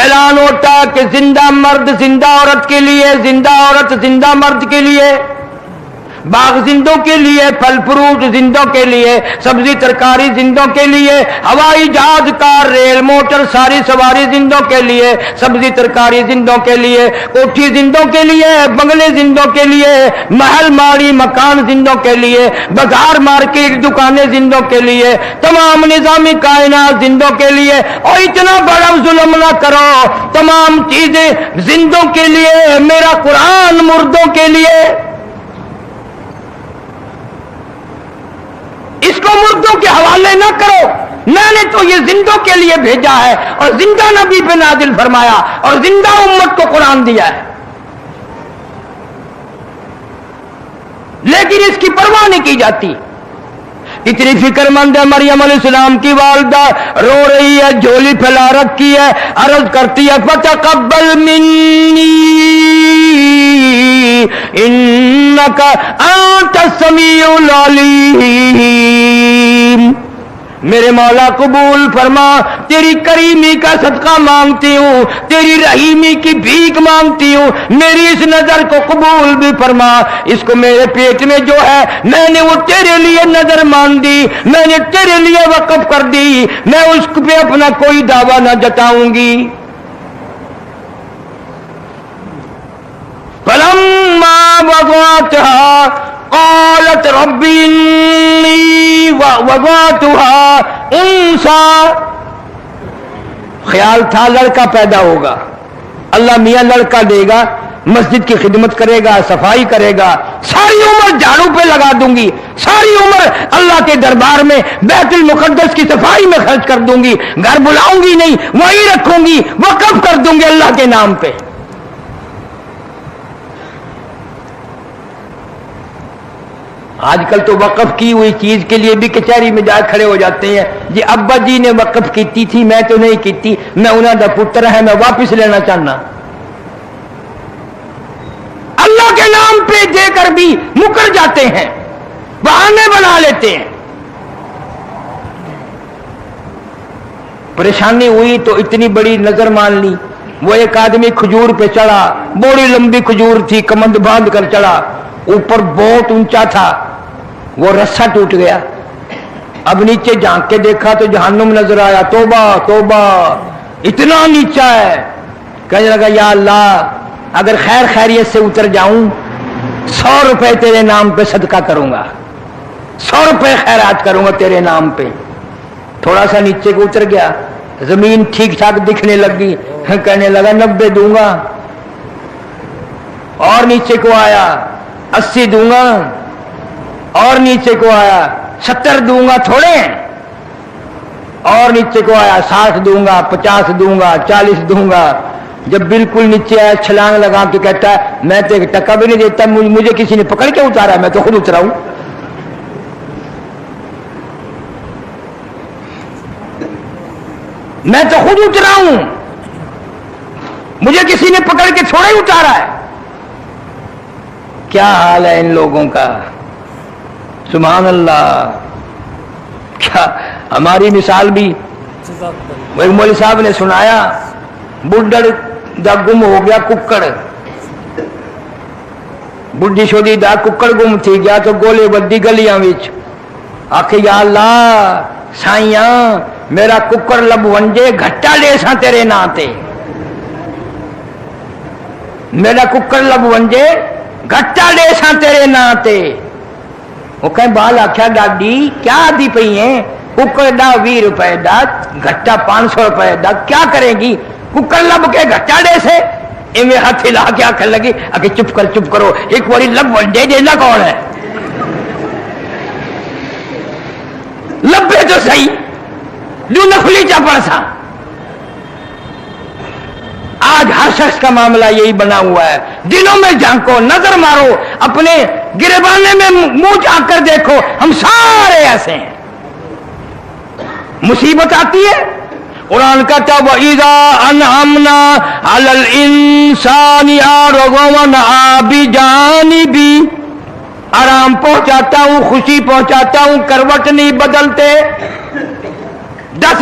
اعلان ہوتا ہے کہ زندہ مرد زندہ عورت کے لیے، زندہ عورت زندہ مرد کے لیے، باغ زندوں کے لیے، پھل فروٹ زندوں کے لیے، سبزی ترکاری زندوں کے لیے، ہوائی جہاز کار ریل موٹر ساری سواری زندوں کے لیے، سبزی ترکاری زندوں کے لیے، کوٹھی زندوں کے لیے، بنگلے زندوں کے لیے، محل ماڑی مکان زندوں کے لیے، بازار مارکیٹ دکانیں زندوں کے لیے، تمام نظامی کائنات زندوں کے لیے۔ اور اتنا بڑا ظلم نہ کرو، تمام چیزیں زندوں کے لیے، میرا قرآن مردوں کے لیے۔ اس کو مردوں کے حوالے نہ کرو، میں نے تو یہ زندوں کے لیے بھیجا ہے، اور زندہ نبی پہ نازل فرمایا، اور زندہ امت کو قرآن دیا ہے، لیکن اس کی پرواہ نہیں کی جاتی۔ اتنی فکر مند ہے مریم علیہ السلام کی والدہ، رو رہی ہے، جھولی پھیلا رکھی ہے، عرض کرتی ہے فتقبل منی انک انت السمیع العلیم، میرے مولا قبول فرما، تیری کریمی کا صدقہ مانگتی ہوں، تیری رحیمی کی بھیک مانگتی ہوں، میری اس نظر کو قبول بھی فرما، اس کو میرے پیٹ میں جو ہے میں نے وہ تیرے لیے نظر مان دی، میں نے تیرے لیے وقف کر دی، میں اس پہ اپنا کوئی دعویٰ نہ جتاؤں گی۔ فلما وضعتها قالت رب انی وضعتها انثى، خیال تھا لڑکا پیدا ہوگا، اللہ میاں لڑکا دے گا، مسجد کی خدمت کرے گا، صفائی کرے گا، ساری عمر جھاڑو پہ لگا دوں گی، ساری عمر اللہ کے دربار میں بیت المقدس کی صفائی میں خرچ کر دوں گی، گھر بلاؤں گی نہیں، وہیں رکھوں گی، وقف کر دوں گی اللہ کے نام پہ۔ آج کل تو وقف کی ہوئی چیز کے لیے بھی کچہری میں جا کھڑے ہو جاتے ہیں، جی ابا جی نے وقف کی تھی، میں تو نہیں کی تھی، میں انہوں دا پتر ہے، میں واپس لینا چاہنا۔ اللہ کے نام پہ دے کر بھی مکر جاتے ہیں، بہانے بنا لیتے ہیں۔ پریشانی ہوئی تو اتنی بڑی نظر مان لی، وہ ایک آدمی کھجور پہ چڑھا، بڑی لمبی کھجور تھی، کمند باندھ کر چڑھا، اوپر بہت اونچا تھا، وہ رسا ٹوٹ گیا، اب نیچے جھانک کے دیکھا تو جہنم نظر آیا، توبہ توبہ اتنا نیچا ہے، کہنے لگا یا اللہ اگر خیر خیریت سے اتر جاؤں 100 روپے تیرے نام پہ صدقہ کروں گا، 100 روپے خیرات کروں گا تیرے نام پہ۔ تھوڑا سا نیچے کو اتر گیا، زمین ٹھیک ٹھاک دکھنے لگی، کہنے لگا 90 دوں گا، اور نیچے کو آیا 80 دوں گا، اور نیچے کو آیا 70 دوں گا، تھوڑے ہیں، اور نیچے کو آیا 60 دوں گا، 50 دوں گا، 40 دوں گا۔ جب بالکل نیچے آیا چھلانگ لگا کے کہتا ہے میں تو 1 ٹکا بھی نہیں دیتا، مجھے کسی نے پکڑ کے اتارا، میں تو خود اترا ہوں۔ میں تو خود اترا ہوں، مجھے کسی نے پکڑ کے تھوڑا ہی اتارا ہے۔ کیا حال ہے ان لوگوں کا، سبحان اللہ۔ کیا ہماری مثال بھی، ایک مولوی صاحب نے سنایا، بڈڑ دا گم ہو گیا ککڑ، بڈھی شودی دا ککڑ گم تھی گیا تو گولے بدی گلیاں وچ، آکھے یا اللہ سائیاں میرا ککڑ لب ونجے گھٹا لے سا تیرے نا تے، میرا ککڑ لب ونجے گھٹا لے سا تیرے نا تے۔ وہ کہیں بال آکھیا ڈاڈی کیا آدھی پئی ہیں، ککڑ دا 20 روپے دا، گھٹا 500 روپے دا، کیا کرے گی، ککڑ لب کے گھٹا ڈے سے ایویں ہاتھ ہلا کے آکھن لگی کہ چپ کرو، ایک باری لب ونجے دینا کون ہے، لبے تو صحیح جو نفلی چا پڑسا۔ آج ہر شخص کا معاملہ یہی بنا ہوا ہے، دلوں میں جھانکو، نظر مارو، اپنے گریبانے میں منہ جھانک کر دیکھو، ہم سارے ایسے ہیں۔ مصیبت آتی ہے، قرآن کہتا ہے وَإِذَا أَنْعَمْنَا عَلَى الْإِنسَانِ أَعْرَضَ وَنَأَىٰ بِجَانِبِهِ، آرام پہنچاتا ہوں، خوشی پہنچاتا ہوں، کروٹ نہیں بدلتے، 10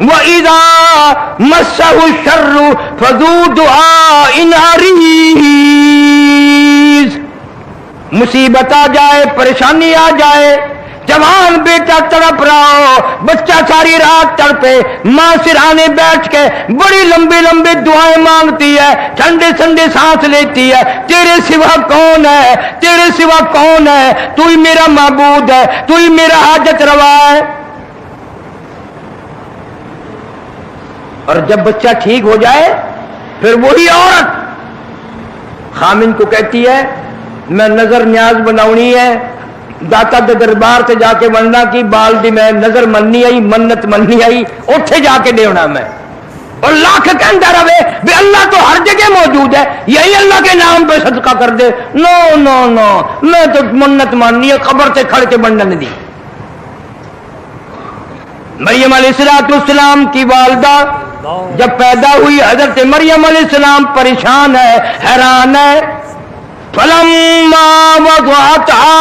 وَإِذَا مَسَّهُ الشَّرُّ فَذُو دُعَاءٍ عَرِيضٍ، مصیبت آ جائے، پریشانی آ جائے، جوان بیٹا تڑپ رہا ہو، بچہ ساری رات تڑپے، ماں سرہانے بیٹھ کے بڑی لمبی لمبی دعائیں مانگتی ہے، ٹھنڈے ٹھنڈے سانس لیتی ہے، تیرے سوا کون ہے، تیرے سوا کون ہے، تو ہی میرا معبود ہے، تو ہی میرا حاجت روا ہے۔ اور جب بچہ ٹھیک ہو جائے پھر وہی عورت خامن کو کہتی ہے میں نظر نیاز بناونی ہے، داتا دے دربار سے جا کے بننا کی بالدی میں نظر مننی آئی، منت مننی آئی، اتھے جا کے دیونا میں، اور لاکھ کہندا رہے بھی اللہ تو ہر جگہ موجود ہے، یہی اللہ کے نام پہ صدقہ کر دے، نو نو نو، میں تو منت ماننی ہے، قبر سے کھڑ کے بننا نہیں دی۔ مریم علیہ السلام کی والدہ جب پیدا ہوئی، حضرت مریم علیہ السلام پریشان ہے، حیران ہے۔ فلما وضعتها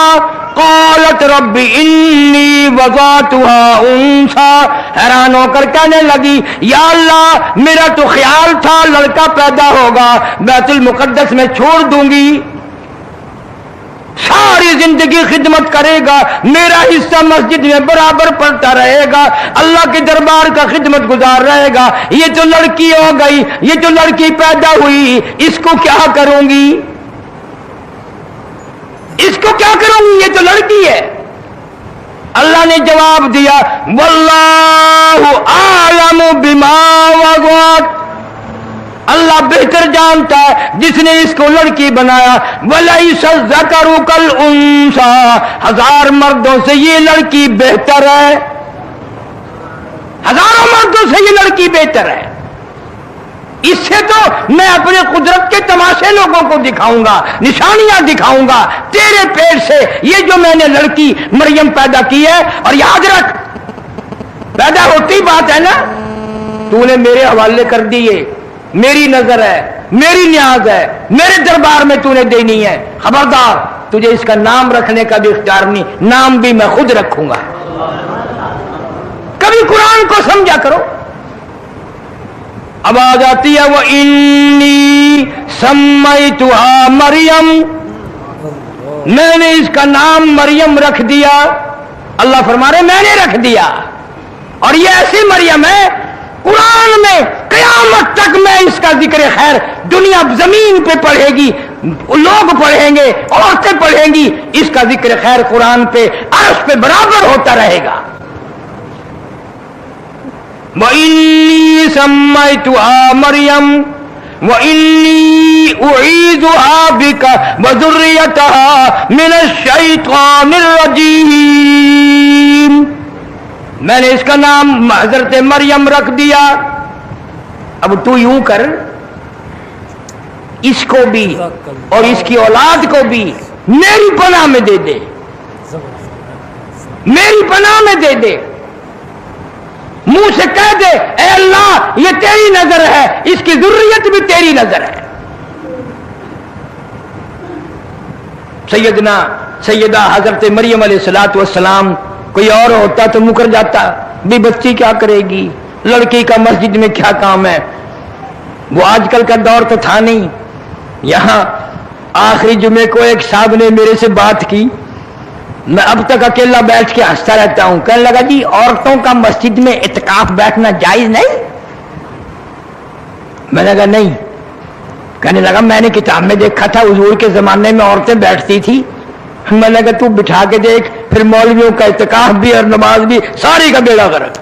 قالت رب انی وضعتها انثى، حیران ہو کر کہنے لگی یا اللہ میرا تو خیال تھا لڑکا پیدا ہوگا، بیت المقدس میں چھوڑ دوں گی، ساری زندگی خدمت کرے گا، میرا حصہ مسجد میں برابر پڑتا رہے گا، اللہ کے دربار کا خدمت گزار رہے گا، یہ تو لڑکی ہو گئی، یہ تو لڑکی پیدا ہوئی، اس کو کیا کروں گی، اس کو کیا کروں گی، یہ تو لڑکی ہے۔ اللہ نے جواب دیا واللہ اعلم بما وضعت، اللہ بہتر جانتا ہے جس نے اس کو لڑکی بنایا، وَلَيْسَ الذَّكَرُ كَالْأُنثَىٰ، 1000 مردوں سے یہ لڑکی بہتر ہے، ہزاروں مردوں سے یہ لڑکی بہتر ہے، اس سے تو میں اپنے قدرت کے تماشے لوگوں کو دکھاؤں گا، نشانیاں دکھاؤں گا، تیرے پیٹ سے یہ جو میں نے لڑکی مریم پیدا کی ہے، اور یاد رکھ پیدا ہوتی بات ہے نا، تو نے میرے حوالے کر دیے، میری نظر ہے، میری نیاز ہے، میرے دربار میں تو نے دینی ہے، خبردار تجھے اس کا نام رکھنے کا بھی اختیار نہیں، نام بھی میں خود رکھوں گا۔ کبھی قرآن کو سمجھا کرو۔ اب آ جاتی ہے وَإِنِّي سَمَّيْتُهَا مریم، میں نے اس کا نام مریم رکھ دیا، اللہ فرما رہے میں نے رکھ دیا، اور یہ ایسی مریم ہے قرآن میں قیامت تک میں اس کا ذکر خیر دنیا زمین پہ پڑھے گی، لوگ پڑھیں گے، عورتیں پڑھیں گی، اس کا ذکر خیر قرآن پہ عرش پہ برابر ہوتا رہے گا۔ وَإِنِّي سَمَّيْتُهَا مَرْيَمَ وَإِنِّي أُعِيذُهَا بِكَ وَذُرِّيَّتَهَا مِنَ الشَّيْطَانِ الرَّجِيمِ، میں نے اس کا نام حضرت مریم رکھ دیا۔ اب تو یوں کر اس کو بھی اور اس کی اولاد کو بھی میری پناہ میں دے دے، میری پناہ میں دے دے، منہ سے کہہ دے اے اللہ یہ تیری نظر ہے، اس کی ذریت بھی تیری نظر ہے۔ سیدہ حضرت مریم علیہ السلام کوئی اور ہوتا تو مکر جاتا، بھی بچی کیا کرے گی، لڑکی کا مسجد میں کیا کام ہے، وہ آج کل کا دور تو تھا نہیں۔ یہاں آخری جمعے کو ایک صاحب نے میرے سے بات کی، میں اب تک اکیلا بیٹھ کے ہنستا رہتا ہوں، کہنے لگا جی عورتوں کا مسجد میں اعتکاف بیٹھنا جائز نہیں؟ میں نے کہا نہیں، کہنے لگا میں نے کتاب میں دیکھا تھا حضور کے زمانے میں عورتیں بیٹھتی تھی، میں نے کہا تو بٹھا کے دیکھ، پھر مولویوں کا اعتکاف بھی اور نماز بھی ساری کا بیڑا غرق۔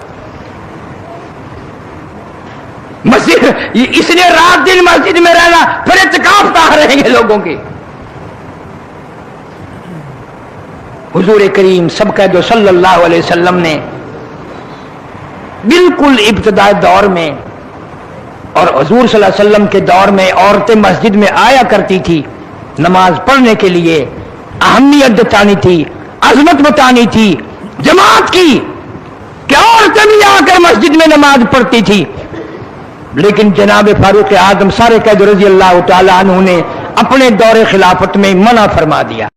مسجد اس نے رات دن مسجد میں رہنا، پھر اعتکاف کہاں رہیں گے لوگوں کے۔ حضور کریم سب کا جو صلی اللہ علیہ وسلم نے بالکل ابتدائی دور میں اور حضور صلی اللہ علیہ وسلم کے دور میں عورتیں مسجد میں آیا کرتی تھی نماز پڑھنے کے لیے، اہمیت بتانی تھی، عظمت بتانی تھی جماعت کی کہ عورتیں بھی آ کر مسجد میں نماز پڑھتی تھی، لیکن جناب فاروق اعظم سارے قید رضی اللہ تعالی عنہ نے اپنے دور خلافت میں منع فرما دیا۔